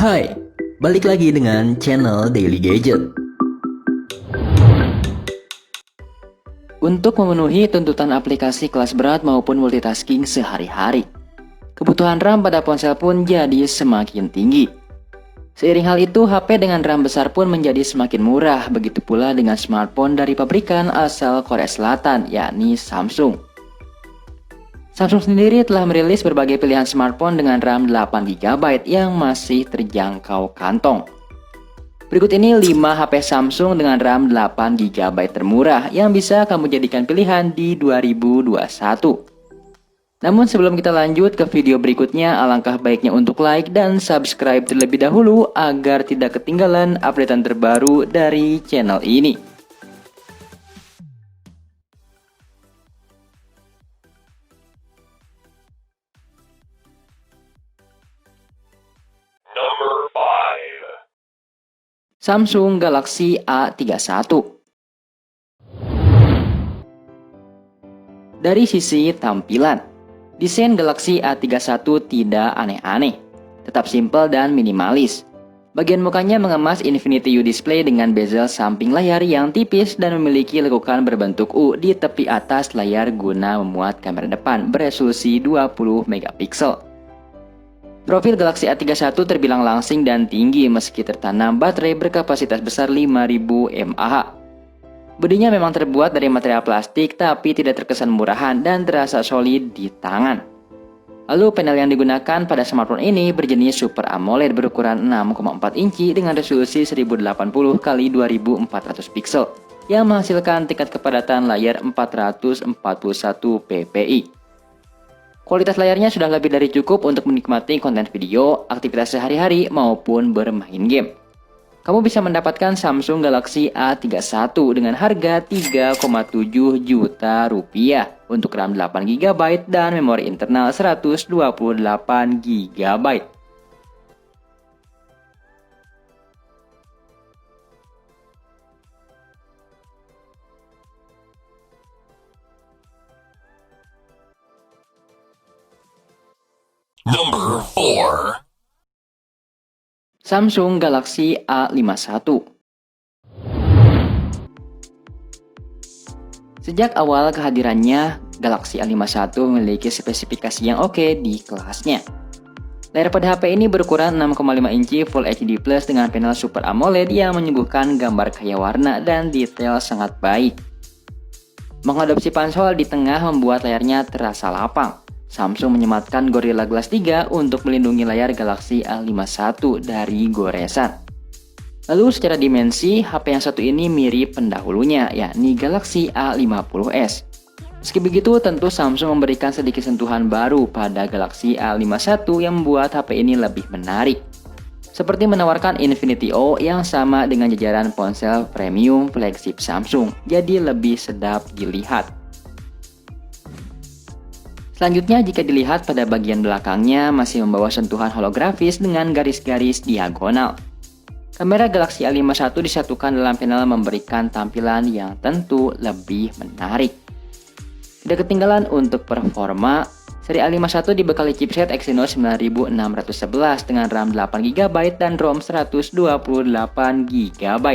Hai, balik lagi dengan channel Daily Gadget. Untuk memenuhi tuntutan aplikasi kelas berat maupun multitasking sehari-hari, kebutuhan RAM pada ponsel pun jadi semakin tinggi. Seiring hal itu, HP dengan RAM besar pun menjadi semakin murah, begitu pula dengan smartphone dari pabrikan asal Korea Selatan, yakni Samsung. Samsung sendiri telah merilis berbagai pilihan smartphone dengan RAM 8GB yang masih terjangkau kantong. Berikut ini 5 HP Samsung dengan RAM 8GB termurah yang bisa kamu jadikan pilihan di 2021. Namun sebelum kita lanjut ke video berikutnya, alangkah baiknya untuk like dan subscribe terlebih dahulu agar tidak ketinggalan updatean terbaru dari channel ini. Samsung Galaxy A31. Dari sisi tampilan, desain Galaxy A31 tidak aneh-aneh, tetap simpel dan minimalis. Bagian mukanya mengemas Infinity U display dengan bezel samping layar yang tipis dan memiliki lekukan berbentuk U di tepi atas layar guna memuat kamera depan beresolusi 20 megapiksel. Profil Galaxy A31 terbilang langsing dan tinggi meski tertanam baterai berkapasitas besar 5000 mAh. Bodinya memang terbuat dari material plastik tapi tidak terkesan murahan dan terasa solid di tangan. Lalu panel yang digunakan pada smartphone ini berjenis Super AMOLED berukuran 6,4 inci dengan resolusi 1080x2400 pixel yang menghasilkan tingkat kepadatan layar 441 ppi. Kualitas layarnya sudah lebih dari cukup untuk menikmati konten video, aktivitas sehari-hari, maupun bermain game. Kamu bisa mendapatkan Samsung Galaxy A31 dengan harga 3,7 juta rupiah untuk RAM 8GB dan memori internal 128GB. Number 4. Samsung Galaxy A51. Sejak awal kehadirannya, Galaxy A51 memiliki spesifikasi yang oke di kelasnya. Layar pada HP ini berukuran 6,5 inci Full HD Plus dengan panel Super AMOLED yang menyuguhkan gambar kaya warna dan detail sangat baik. Mengadopsi pansel di tengah membuat layarnya terasa lapang. Samsung menyematkan Gorilla Glass 3 untuk melindungi layar Galaxy A51 dari goresan. Lalu secara dimensi, HP yang satu ini mirip pendahulunya, yakni Galaxy A50s. Meski begitu, tentu Samsung memberikan sedikit sentuhan baru pada Galaxy A51 yang membuat HP ini lebih menarik. Seperti menawarkan Infinity O yang sama dengan jajaran ponsel premium flagship Samsung, jadi lebih sedap dilihat. Selanjutnya, jika dilihat pada bagian belakangnya masih membawa sentuhan holografis dengan garis-garis diagonal. Kamera Galaxy A51 disatukan dalam panel memberikan tampilan yang tentu lebih menarik. Tidak ketinggalan untuk performa, seri A51 dibekali chipset Exynos 9611 dengan RAM 8GB dan ROM 128GB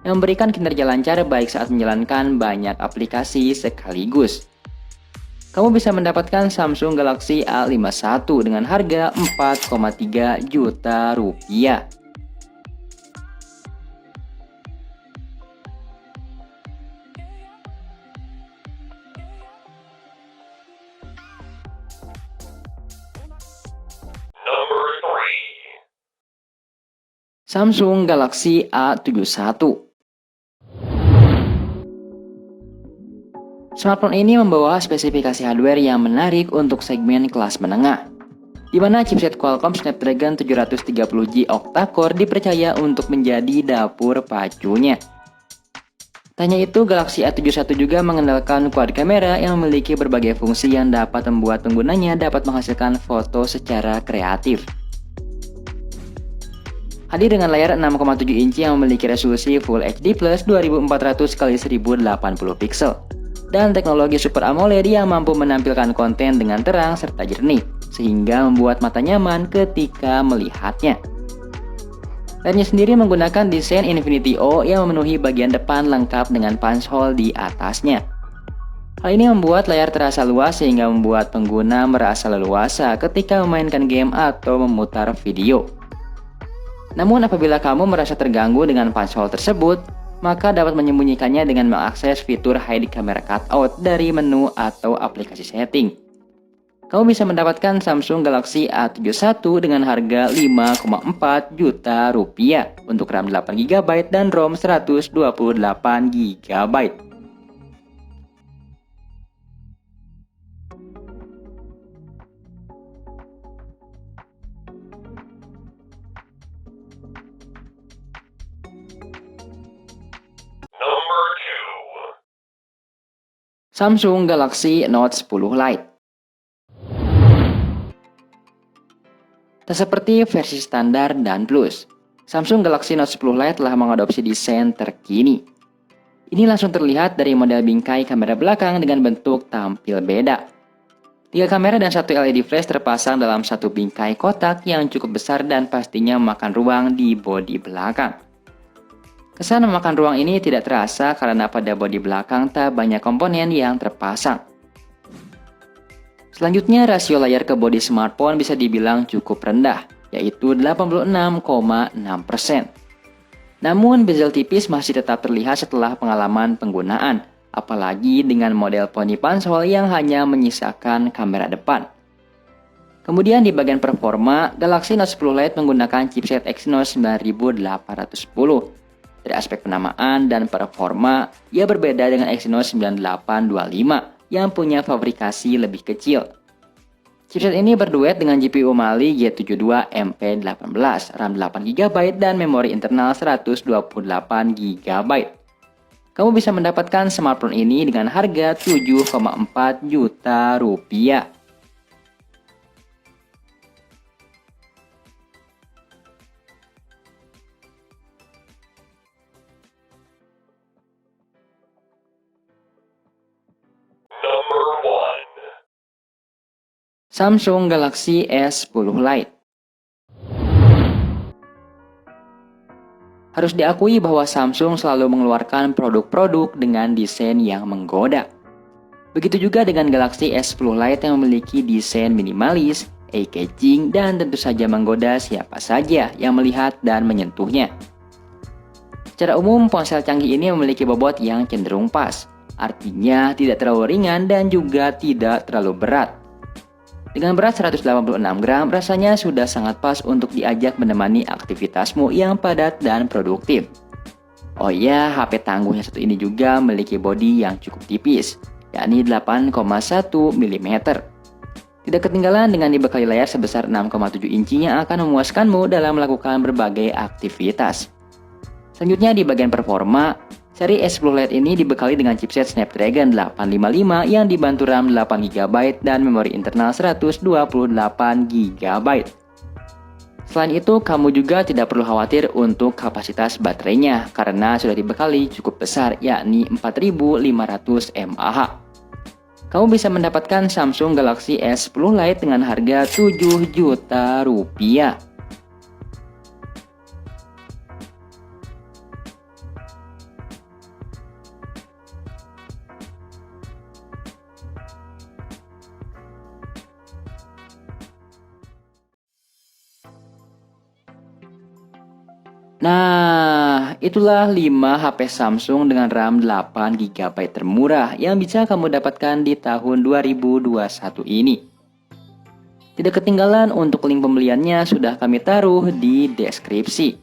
yang memberikan kinerja lancar baik saat menjalankan banyak aplikasi sekaligus. Kamu bisa mendapatkan Samsung Galaxy A51 dengan harga 4,3 juta rupiah. Number 3. Samsung Galaxy A71. Smartphone ini membawa spesifikasi hardware yang menarik untuk segmen kelas menengah, di mana chipset Qualcomm Snapdragon 730G octa-core dipercaya untuk menjadi dapur pacunya. Tak hanya itu, Galaxy A71 juga mengandalkan quad kamera yang memiliki berbagai fungsi yang dapat membuat penggunanya dapat menghasilkan foto secara kreatif. Hadir dengan layar 6,7 inci yang memiliki resolusi Full HD Plus 2400x1080 pixel. Dan teknologi Super AMOLED yang mampu menampilkan konten dengan terang serta jernih, sehingga membuat mata nyaman ketika melihatnya. Layarnya sendiri menggunakan desain Infinity O yang memenuhi bagian depan lengkap dengan punch hole di atasnya. Hal ini membuat layar terasa luas sehingga membuat pengguna merasa leluasa ketika memainkan game atau memutar video. Namun apabila kamu merasa terganggu dengan punch hole tersebut, maka dapat menyembunyikannya dengan mengakses fitur Hide Camera Cutout dari menu atau aplikasi setting. Kamu bisa mendapatkan Samsung Galaxy A71 dengan harga 5,4 juta rupiah untuk RAM 8GB dan ROM 128GB. Number 2. Samsung Galaxy Note 10 Lite. Tak seperti versi standar dan plus, Samsung Galaxy Note 10 Lite telah mengadopsi desain terkini. Ini langsung terlihat dari model bingkai kamera belakang dengan bentuk tampil beda. 3 kamera dan 1 LED flash terpasang dalam satu bingkai kotak yang cukup besar dan pastinya memakan ruang di bodi belakang. Kesan memakan ruang ini tidak terasa karena pada bodi belakang tak banyak komponen yang terpasang. Selanjutnya, rasio layar ke bodi smartphone bisa dibilang cukup rendah, yaitu 86,6%. Namun, bezel tipis masih tetap terlihat setelah pengalaman penggunaan, apalagi dengan model Pony punch hole yang hanya menyisakan kamera depan. Kemudian di bagian performa, Galaxy Note 10 Lite menggunakan chipset Exynos 9810. Dari aspek penamaan dan performa, ia berbeda dengan Exynos 9825. Yang punya fabrikasi lebih kecil. Chipset ini berduet dengan GPU Mali G72 MP18, RAM 8GB dan memori internal 128GB. Kamu bisa mendapatkan smartphone ini dengan harga 7,4 juta rupiah. Number 1. Samsung Galaxy S10 Lite. Harus diakui bahwa Samsung selalu mengeluarkan produk-produk dengan desain yang menggoda. Begitu juga dengan Galaxy S10 Lite yang memiliki desain minimalis, eye-catching, dan tentu saja menggoda siapa saja yang melihat dan menyentuhnya. Secara umum, ponsel canggih ini memiliki bobot yang cenderung pas. Artinya tidak terlalu ringan dan juga tidak terlalu berat. Dengan berat 186 gram, rasanya sudah sangat pas untuk diajak menemani aktivitasmu yang padat dan produktif. Oh ya, HP tangguh yang satu ini juga memiliki bodi yang cukup tipis, yakni 8,1 mm. Tidak ketinggalan dengan dibekali layar sebesar 6,7 inci yang akan memuaskanmu dalam melakukan berbagai aktivitas. Selanjutnya di bagian performa, seri S10 Lite ini dibekali dengan chipset Snapdragon 855 yang dibantu RAM 8GB dan memori internal 128GB. Selain itu, kamu juga tidak perlu khawatir untuk kapasitas baterainya karena sudah dibekali cukup besar, yakni 4500 mAh. Kamu bisa mendapatkan Samsung Galaxy S10 Lite dengan harga 7 juta rupiah. Nah, itulah 5 HP Samsung dengan RAM 8GB termurah yang bisa kamu dapatkan di tahun 2021 ini. Tidak ketinggalan untuk link pembeliannya sudah kami taruh di deskripsi.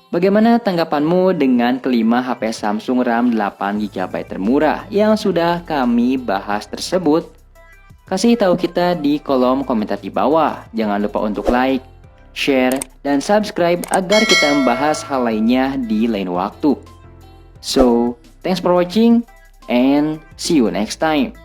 Bagaimana tanggapanmu dengan kelima HP Samsung RAM 8GB termurah yang sudah kami bahas tersebut? Kasih tahu kita di kolom komentar di bawah. Jangan lupa untuk like, share, dan subscribe agar kita membahas hal lainnya di lain waktu. So, thanks for watching and see you next time.